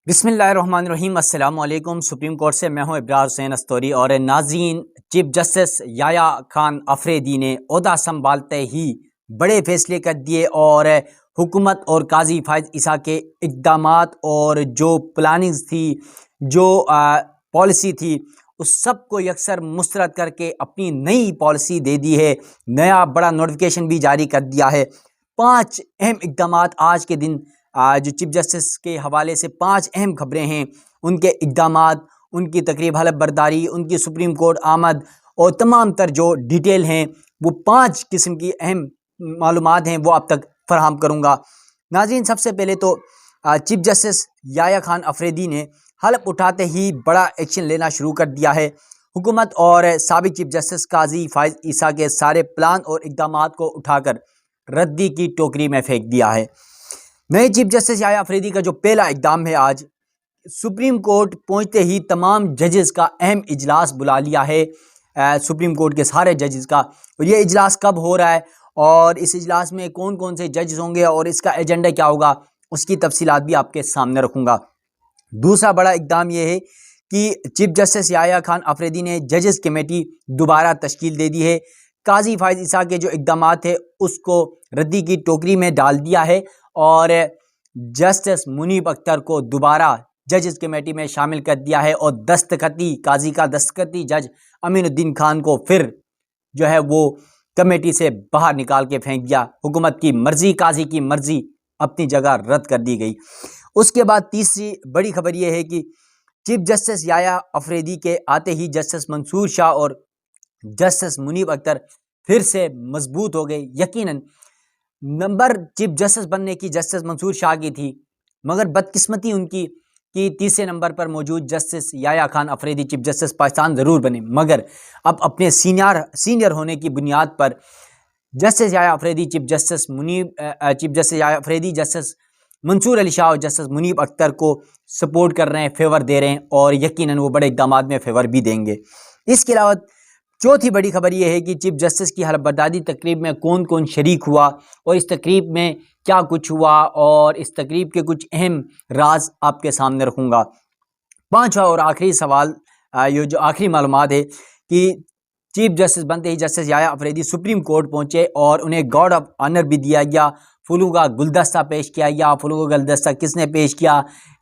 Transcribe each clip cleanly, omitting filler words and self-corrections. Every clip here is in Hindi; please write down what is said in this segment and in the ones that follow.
बिस्मिल्लाहिर्रहमानिर्रहीम अस्सलाम वालेकुम। सुप्रीम कोर्ट से मैं हूं इब्रार हुसैन अस्तौरी। और नाज़रीन, चीफ जस्टिस याया खान अफरीदी ने ओहदा संभालते ही बड़े फैसले कर दिए और हुकूमत और काजी फायज़ ईसा के इक़दामात और जो प्लानिंग्स थी, जो पॉलिसी थी, उस सब को यकसर मुस्तरद करके अपनी नई पॉलिसी दे दी है। नया बड़ा नोटिफिकेशन भी जारी कर दिया है। 5 अहम इक़दामात आज के दिन जो चीफ जस्टिस के हवाले से 5 अहम खबरें हैं, उनके इक़दामात, उनकी तकरीब हलफ बर्दारी, उनकी सुप्रीम कोर्ट आमद और तमाम तर जो डिटेल हैं, वो 5 किस्म की अहम मालूमात हैं, वो आप तक फराहम करूँगा। नाज़रीन, सबसे पहले तो चीफ जस्टिस याया खान अफरीदी ने हलफ उठाते ही बड़ा एक्शन लेना शुरू कर दिया है। हुकूमत और साबिक़ चीफ जस्टिस काजी फायज़ ईसा के सारे प्लान और इक़दामात को उठाकर रद्दी की टोकरी में फेंक दिया है। नए चीफ जस्टिस याया अफरीदी का जो पहला इक़दाम है, आज सुप्रीम कोर्ट पहुंचते ही तमाम जजेस का अहम इजलास बुला लिया है, सुप्रीम कोर्ट के सारे जजेस का। और ये इजलास कब हो रहा है और इस इजलास में कौन कौन से जजेस होंगे और इसका एजेंडा क्या होगा, उसकी तफसीलात भी आपके सामने रखूँगा। दूसरा बड़ा इक़दाम ये है कि चीफ जस्टिस याया खान अफरीदी ने जजेस कमेटी दोबारा तश्कील दे दी है। काजी फायज़ ईसा के जो इक़दामात थे उसको रद्दी की टोकरी में डाल दिया है और जस्टिस मुनीब अख्तर को दोबारा जजेस कमेटी में शामिल कर दिया है। और दस्तखती काजी का दस्तखती जज अमीनुद्दीन खान को फिर जो है वो कमेटी से बाहर निकाल के फेंक दिया। हुकूमत की मर्जी, काजी की मर्जी अपनी जगह रद्द कर दी गई। उसके बाद तीसरी बड़ी खबर यह है कि चीफ जस्टिस याया अफरीदी के आते ही जस्टिस मंसूर शाह और जस्टिस मुनीब अख्तर फिर से मजबूत हो गए। यकीनन नंबर चीफ जस्टिस बनने की जस्टिस मंसूर शाह की थी, मगर बदकिस्मती उनकी कि तीसरे नंबर पर मौजूद justice Yahya Khan Afridi chief justice Pakistan ज़रूर बने, मगर अब अपने सीनियर होने की बुनियाद पर justice Yahya Afridi chief justice Yahya Afridi justice Mansoor Ali Shah और जस्टिस मुनीब अख्तर को सपोर्ट कर रहे हैं, फेवर दे रहे हैं और यकीनन वो बड़े इक़दामात में फेवर भी देंगे। इसके अलावा चौथी बड़ी खबर यह है कि चीफ जस्टिस की हलफ बर्दारी तकरीब में कौन कौन शरीक हुआ और इस तकरीब में क्या कुछ हुआ और इस तकरीब के कुछ अहम राज आपके सामने रखूँगा। पांचवा और आखिरी सवाल, ये जो आखिरी मालूमात है कि चीफ जस्टिस बनते ही justice Yahya Afridi supreme court पहुँचे और उन्हें गार्ड ऑफ ऑनर भी दिया गया। फूलों का गुलदस्ता पेश किया गया। फूलों का गुलदस्ता किसने पेश किया,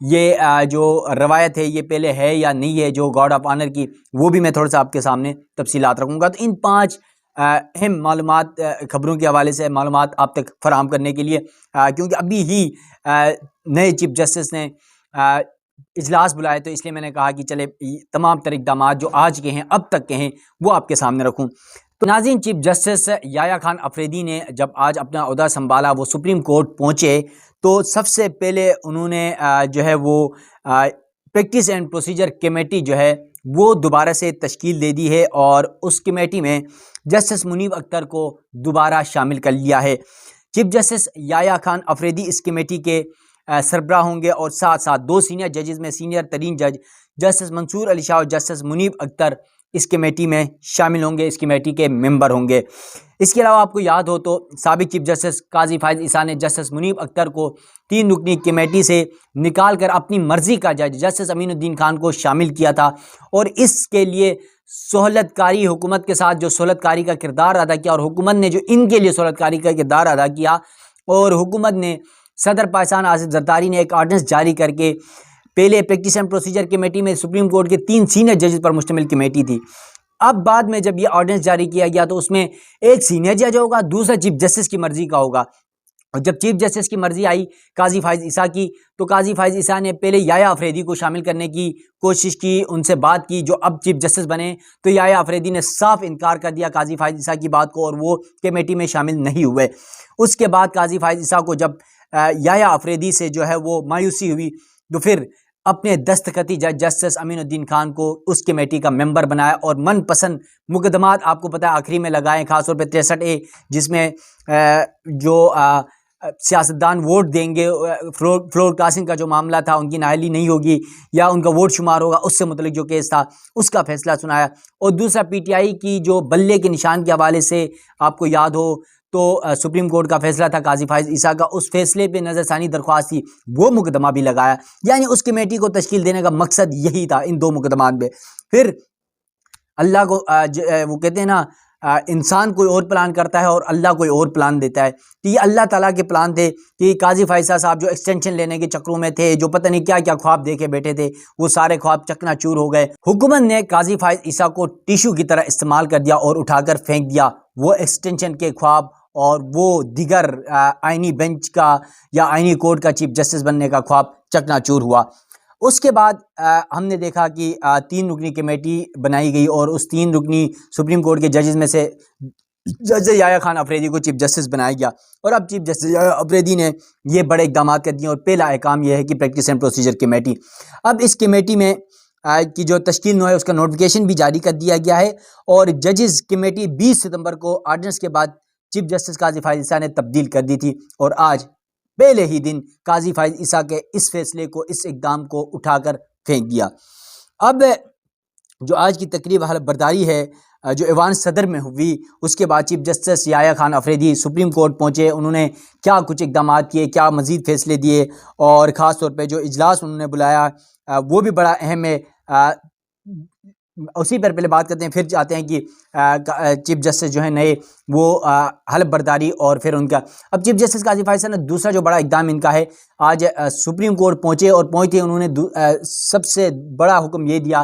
ये जो रवायत है ये पहले है या नहीं है जो गार्ड ऑफ ऑनर की, वो भी मैं थोड़ा सा आपके सामने तफसीलात रखूँगा। तो इन 5 अहम मालूमात, खबरों के हवाले से मालूमात आप तक फराहम करने के लिए, क्योंकि अभी ही नए चीफ जस्टिस ने इजलास बुलाए, तो इसलिए मैंने कहा कि चले तमाम तर इक़दामात जो आज के हैं, अब तक के हैं, वो आपके सामने रखूँ। तो नाज़रीन, चीफ जस्टिस याया खान अफरीदी ने जब आज अपना ओहदा संभाला, वो सुप्रीम कोर्ट पहुँचे, तो सबसे पहले उन्होंने जो है वो प्रैक्टिस एंड प्रोसीजर कमेटी जो है वो दोबारा से तश्कील दे दी है और उस कमेटी में जस्टिस मुनीब अख्तर को दोबारा शामिल कर लिया है। चीफ जस्टिस याया खान अफरीदी इस कमेटी के सरबराह होंगे और साथ साथ 2 सीनियर जजेस में सीनियर तरीन जज जस्टिस मंसूर अली शाह और जस्टिस मुनीब अख्तर इस कमेटी में शामिल होंगे, इस कमेटी के मेंबर होंगे। इसके अलावा आपको याद हो तो साबिक़ चीफ जस्टिस काजी फायज़ ईसा ने जस्टिस मुनीब अख्तर को 3 रुकनी कमेटी से निकाल कर अपनी मर्ज़ी का जज जस्टिस अमीनुद्दीन खान को शामिल किया था और इसके लिए सहूलतकारी, हुकूमत के साथ जो सहूलतकारी का किरदार अदा किया और हुकूमत ने जो इनके लिए सहूलतकारी का किरदार अदा किया, और हुकूमत ने सदर पाकिस्तान आसिफ जरदारी ने एक ऑर्डिनेंस जारी करके, पहले प्रैक्टिस एंड प्रोसीजर कमेटी में सुप्रीम कोर्ट के 3 सीनियर जजेस पर मुश्तमिल कमेटी थी। अब बाद में जब ये ऑर्डिनेंस जारी किया गया तो उसमें एक सीनियर जज होगा, दूसरा चीफ जस्टिस की मर्जी का होगा। और जब चीफ जस्टिस की मर्जी आई काजी फायज़ ईसा की, तो काजी फायज़ ईसा ने पहले याया अफरीदी को शामिल करने की कोशिश की, उनसे बात की जो अब चीफ जस्टिस बने, तो याया अफरीदी ने साफ इनकार कर दिया काजी फायज़ ईसा की बात को और वो कमेटी में शामिल नहीं हुए। उसके बाद काजी फायज़ ईसा को जब याया अफरीदी से जो है वो मायूसी हुई, तो फिर अपने दस्तखती जज जस्टिस अमीनुद्दीन खान को उस कमेटी का मेंबर बनाया और मनपसंद मुकदमात आपको पता है आखिरी में लगाए, खासतौर पे 63A, जिसमें जो सियासतदान वोट देंगे, फ्लोर कासिंग का जो मामला था, उनकी नाअहली नहीं होगी या उनका वोट शुमार होगा, उससे मुतल्लिक जो केस था उसका फैसला सुनाया। और दूसरा PTI की जो बल्ले के निशान के हवाले से आपको याद हो तो सुप्रीम कोर्ट का फैसला था काजी फाइज ईसा का, उस फैसले पे नज़रसानी दरख्वास्त थी, वो मुकदमा भी लगाया। यानी उस कमेटी को तश्कील देने का मकसद यही था इन दो मुकदमात में। फिर अल्लाह को वो कहते हैं ना, इंसान कोई और प्लान करता है और अल्लाह कोई और प्लान देता है। तो ये अल्लाह ताला के प्लान थे कि काजी फाइसा साहब जो एक्सटेंशन लेने के चक्रों में थे, जो पता नहीं क्या क्या ख्वाब देखे बैठे थे, वो सारे ख्वाब चकनाचूर हो गए। हुकूमत ने काजी फाइज ईसा को टिशू की तरह इस्तेमाल कर दिया और उठाकर फेंक दिया। वो एक्सटेंशन के ख्वाब और वो दिगर आईनी बेंच का या आईनी कोर्ट का चीफ जस्टिस बनने का ख्वाब चकनाचूर हुआ। उसके बाद हमने देखा कि 3 रुकनी कमेटी बनाई गई और उस 3 रुकनी सुप्रीम कोर्ट के जजेस में से जज याया खान अफरीदी को चीफ जस्टिस बनाया गया। और अब चीफ जस्टिस याया अफरीदी ने ये बड़े इकदाम कर दिए और पहला अहकाम यह है कि प्रैक्टिस एंड प्रोसीजर कमेटी, अब इस कमेटी में की जो तश्कील न है उसका नोटिफिकेशन भी जारी कर दिया गया है। और जजेस कमेटी 20 सितंबर को ऑर्डिनेंस के बाद चीफ जस्टिस काजी फाइज ईसा ने तब्दील कर दी थी और आज पहले ही दिन काजी फाइज ईसा के इस फैसले को, इस इक़दाम को उठाकर फेंक दिया। अब जो आज की तकरीब हलफ बर्दारी है जो ऐवान सदर में हुई, उसके बाद chief justice Yahya Khan Afridi supreme court पहुँचे। उन्होंने क्या कुछ इक़दाम किए, क्या मज़ीद फ़ैसले दिए और ख़ास तौर पे जो इजलास उन्होंने बुलाया वो भी बड़ा अहम है। उसी पर पहले बात करते हैं, फिर जाते हैं कि चीफ जस्टिस जो है नए वो हलफ बर्दारी और फिर उनका। अब चीफ जस्टिस काजी फाइज ईसा ने दूसरा जो बड़ा इक़दाम इनका है, आज सुप्रीम कोर्ट पहुँचे और पहुँचते उन्होंने सबसे बड़ा हुक्म ये दिया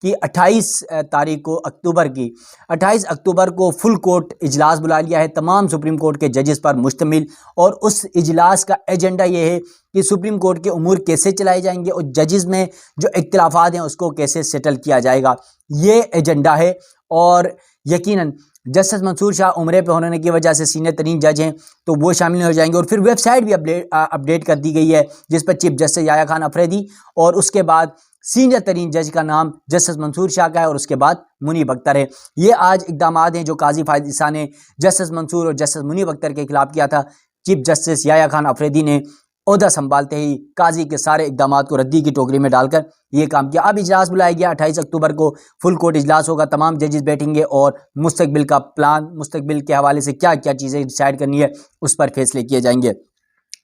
कि 28 तारीख को 28 अक्टूबर को फुल कोर्ट इजलास बुला लिया है तमाम सुप्रीम कोर्ट के जजेस पर मुश्तमिल। और उस इजलास का एजेंडा ये है कि सुप्रीम कोर्ट के उमूर कैसे चलाए जाएंगे और जजेस में जो इख्तिलाफात हैं उसको कैसे सेटल किया जाएगा, ये एजेंडा है। और यकीनन जस्टिस मंसूर शाह उम्रे पे होने की वजह से सीनियर तरीन जज हैं तो वो शामिल हो जाएंगे। और फिर वेबसाइट भी अपडेट कर दी गई है जिस पर चीफ जस्टिस याया खान अफरीदी और उसके बाद सीनियर तरीन जज का नाम जस्टिस मंसूर शाह का है और उसके बाद मुनीब अख्तर है। ये आज इक़दाम हैं जो काजी फाइज ईसा ने जस्टिस मंसूर और जस्टिस मुनीब अख्तर के खिलाफ किया था। चीफ जस्टिस याया खान अफरीदी ने ओहदा संभालते ही काजी के सारे इक़दाम को रद्दी की टोकरी में डालकर ये काम किया। अब इजलास बुलाया गया, 28 अक्टूबर को फुल कोर्ट इजलास होगा, तमाम जजेस बैठेंगे और मुस्तकबिल का प्लान, मुस्तकबिल के हवाले से क्या क्या चीज़ें डिसाइड करनी है उस पर फैसले किए जाएंगे।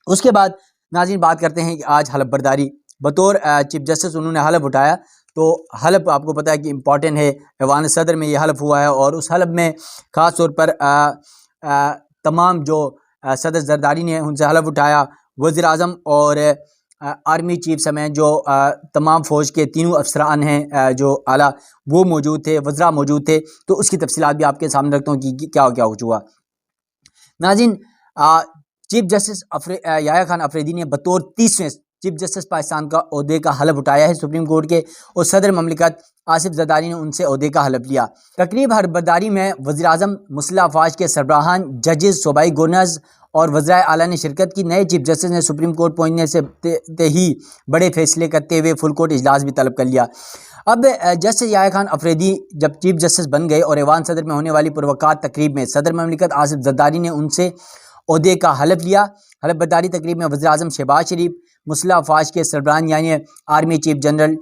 उसके बाद नाज़रीन बात करते हैं कि आज हलफ बर्दारी बतौर चीफ जस्टिस उन्होंने हलफ उठाया। तो हलफ आपको पता है कि इम्पॉर्टेंट है, ऐवान सदर में ये हलफ हुआ है और उस हलफ में ख़ास तौर पर तमाम जो सदर जरदारी ने उनसे हलफ उठाया, वज़ीर आज़म और आर्मी चीफ समेत जो तमाम फ़ौज के तीनों अफसरान हैं जो आला वो मौजूद थे, वज़रा मौजूद थे। तो उसकी तफसीलात भी आपके सामने रखता हूँ कि क्या क्या हुआ। नाज़रीन चीफ जस्टिस याया खान अफरीदी ने बतौर 30वें चीफ जस्टिस पाकिस्तान का ओहदे का हलफ उठाया है सुप्रीम कोर्ट के और सदर ममलिकत आसिफ जरदारी ने उनसे ओहदे का हलफ लिया। तकरीब हलफ बर्दारी में वज़ीर आज़म, मुस्लिह अफवाज के सरबराहान, जजेस, सूबाई गवर्नर्स और वज़राए आला ने शिरकत की। नए चीफ जस्टिस ने सुप्रीम कोर्ट पहुँचने से ही बड़े फैसले करते हुए फुल कोर्ट इजलास भी तलब कर लिया। अब जस्टिस याया खान अफरीदी जब चीफ जस्टिस बन गए और ऐवान सदर में होने वाली पुरवकार तकरीब में सदर ममलिकत आसिफ जरदारी ने उनसे ओहदे का हलफ लिया। हलफ बर्दारी तकरीब में वज़ीर आज़म शहबाज शरीफ, मुस्लिह अफवाज के सरबराहान यानी army chief general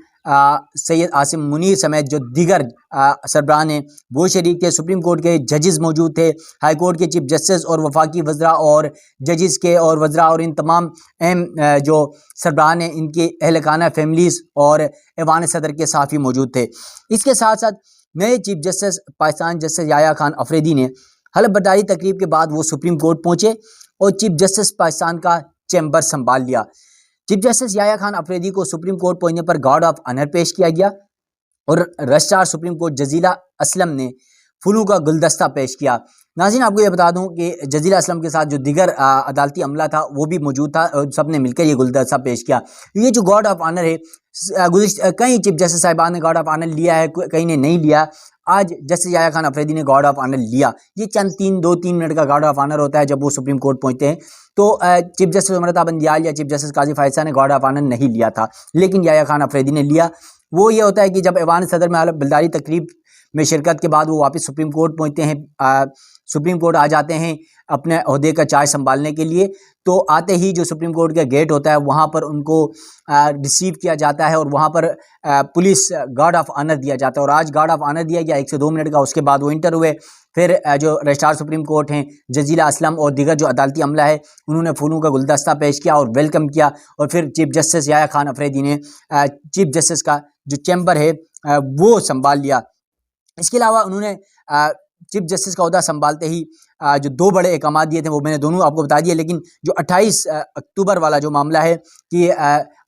Syed Asim Munir समेत जो दीगर सरबराहान हैं वो शरीक थे। सुप्रीम कोर्ट के जजेस मौजूद थे, हाई कोर्ट के चीफ जस्टिस और वफाकी वज़रा और जजेस के और वज़रा और इन तमाम अहम जो सरबराहान हैं इनके अहलखाना फैमिलीज़ और ऐवान सदर के साफ़ी मौजूद थे। इसके साथ साथ नए chief justice Pakistan justice Yahya Khan Afridi ने हलफ बर्दारी तकरीब के बाद वो सुप्रीम कोर्ट पहुँचे और चीफ जस्टिस पाकिस्तान का चैम्बर संभाल लिया। चीफ जस्टिस याया खान अफरीदी को सुप्रीम कोर्ट पहुंचने पर गार्ड ऑफ ऑनर पेश किया गया और registrar supreme court Jazila Aslam ने फूलों का गुलदस्ता पेश किया। नाज़रीन आपको ये बता दूं कि जजीला असलम के साथ जो दिगर अदालती अमला था वो भी मौजूद था और सब ने मिलकर ये गुलदस्ता पेश किया। ये जो गार्ड ऑफ ऑनर है कई चीफ जस्टिस साहिबान ने गार्ड ऑफ ऑनर लिया है, कहीं ने नहीं लिया। आज जस्टिस याया खान अफरीदी ने गार्ड ऑफ ऑनर लिया। ये चंद 2-3 मिनट का गार्ड ऑफ ऑनर होता है जब वो सुप्रीम कोर्ट पहुंचते हैं। तो चीफ जस्टिस उमरता बंदियाल या चीफ जस्टिस काजी फाइज ईसा ने गार्ड ऑफ ऑनर नहीं लिया था, लेकिन याया खान अफरीदी ने लिया। वो ये होता है कि जब ऐवान सदर में हलफ बर्दारी तकरीब में शिरकत के बाद वो वापस सुप्रीम कोर्ट पहुंचते हैं, सुप्रीम कोर्ट आ जाते हैं अपने अहदे का चार्ज संभालने के लिए, तो आते ही जो सुप्रीम कोर्ट का गेट होता है वहाँ पर उनको रिसीव किया जाता है और वहाँ पर पुलिस गार्ड ऑफ ऑनर दिया जाता है। और आज गार्ड ऑफ ऑनर दिया गया 1 से 2 मिनट का, उसके बाद वो इंटर हुए। फिर जो रजिस्ट्रार सुप्रीम कोर्ट हैं जजीला असलम और दीगर जो अदालती अमला है उन्होंने फूलों का गुलदस्ता पेश किया और वेलकम किया। और फिर चीफ जस्टिस याया खान अफरीदी ने चीफ जस्टिस का जो चैम्बर है वो संभाल लिया। इसके अलावा उन्होंने चीफ जस्टिस का ओहदा संभालते ही जो 2 बड़े अहकाम दिए थे वो मैंने दोनों आपको बता दिए। लेकिन जो 28 अक्टूबर वाला जो मामला है कि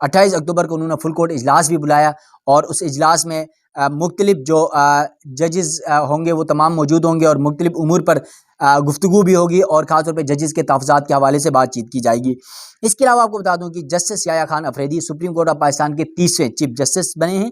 28 अक्टूबर को उन्होंने फुल कोर्ट इजलास भी बुलाया और उस इजलास में मुख्तलिफ जो जजेस होंगे वो तमाम मौजूद होंगे और मुख्तलिफ उमूर पर गुफ्तगू भी होगी और ख़ासतौर पर जजेस के तहफ़्फ़ुज़ात के हवाले से बातचीत की जाएगी। इसके अलावा आपको बता दूं कि justice Yahya Khan Afridi supreme court of Pakistan के 30वें चीफ जस्टिस बने हैं।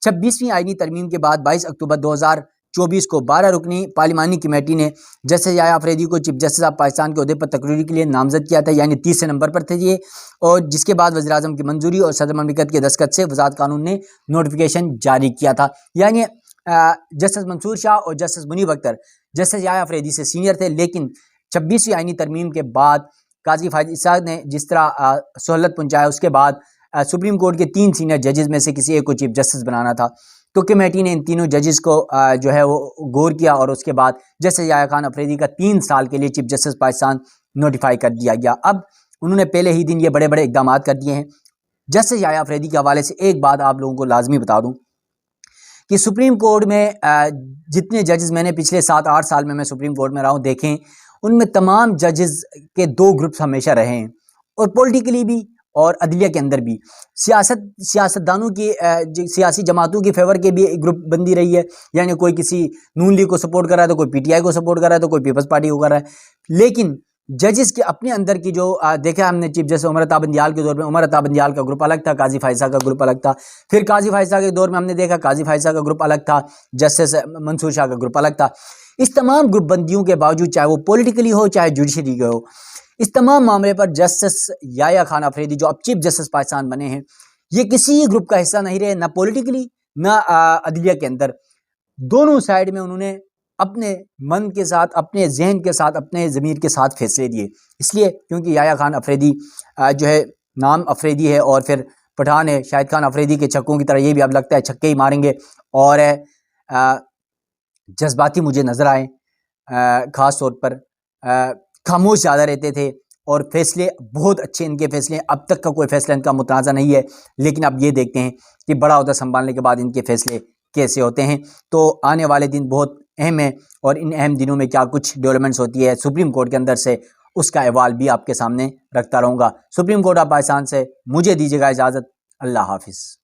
26वीं आईनी तरमीम के बाद 22 अक्टूबर 2024 को 12 रुकनी पार्लिमानी कमेटी ने जस्टिस याया अफरीदी को चीफ जस्टिस ऑफ पाकिस्तान के ओहदे पर तकरीरी के लिए नामजद किया था, यानी 30 नंबर पर थे ये। और जिसके बाद वज़ीर आज़म की मंजूरी और सदर ममलिकत के दस्तखत से वज़ारत कानून ने नोटिफिकेशन जारी किया था। यानी जस्टिस मंसूर शाह और जस्टिस मुनीब अख्तर जस्टिस याया अफरीदी से सीनियर थे, लेकिन 26वीं आईनी तरमीम के बाद काजी फायद इसाक ने जिस तरह सहूलत पहुँचाया उसके बाद सुप्रीम कोर्ट के 3 सीनियर जजेस में से किसी एक को चीफ जस्टिस बनाना था। तो कमेटी ने इन तीनों जजेस को जो है वो गौर किया और उसके बाद जस्टिस याया खान अफरीदी का 3 साल के लिए चीफ जस्टिस पाकिस्तान नोटिफाई कर दिया गया। अब उन्होंने पहले ही दिन ये बड़े बड़े इकदाम कर दिए हैं। जस्टिस याया अफरीदी के हवाले से एक बात आप लोगों को लाजमी बता दूं कि सुप्रीम कोर्ट में जितने जजेस मैंने पिछले 7-8 साल में मैं सुप्रीम कोर्ट में रहा हूँ देखें, उनमें तमाम जजेस के 2 ग्रुप्स हमेशा रहे हैं और पॉलिटिकली भी और अदलिया के अंदर भी। सियासतदानों की सियासी जमातों की फेवर के भी एक ग्रुप बंदी रही है, यानी कोई किसी नून लीग को सपोर्ट कर रहा है तो कोई पीटीआई को सपोर्ट कर रहा है तो कोई पीपल्स पार्टी को कर रहा है। लेकिन जजेस के अपने अंदर की जो देखा हमने चीफ जस्टिस उमर अता बंदियाल के दौर में उमर अता बंदियाल का ग्रुप अलग था, काजी फायसा का ग्रुप अलग था। फिर काजी फायसा के दौर में हमने देखा काजी फायसा का ग्रुप अलग था, जस्टिस मंसूर शाह का ग्रुप अलग था। इस तमाम ग्रुप बंदियों के बावजूद चाहे वो पॉलिटिकली हो चाहे जुडिशरी के हो, इस तमाम मामले पर जस्टिस याया खान अफरीदी जो अब चीफ जस्टिस पाकिस्तान बने हैं ये किसी ग्रुप का हिस्सा नहीं रहे, ना पॉलिटिकली ना अदलिया के अंदर। दोनों साइड में उन्होंने अपने मन के साथ, अपने जहन के साथ, अपने ज़मीर के साथ फैसले दिए। इसलिए क्योंकि याया खान अफरीदी जो है नाम अफरीदी है और फिर पठान है, शाहिद खान अफरीदी के छक्कों की तरह ये भी अब लगता है छक्के ही मारेंगे और जज्बाती मुझे नज़र आए। ख़ास तौर पर खामोश ज़्यादा रहते थे और फैसले बहुत अच्छे इनके फैसले, अब तक का कोई फैसला इनका मुतनाज़ा नहीं है। लेकिन अब ये देखते हैं कि बड़ा ओहदा संभालने के बाद इनके फैसले कैसे होते हैं। तो आने वाले दिन बहुत अहम है और इन अहम दिनों में क्या कुछ डेवलपमेंट्स होती है सुप्रीम कोर्ट के अंदर से, उसका अहवाल भी आपके सामने रखता रहूँगा। सुप्रीम कोर्ट ऑफ पाकिस्तान से मुझे दीजिएगा इजाज़त। अल्लाह हाफिज़।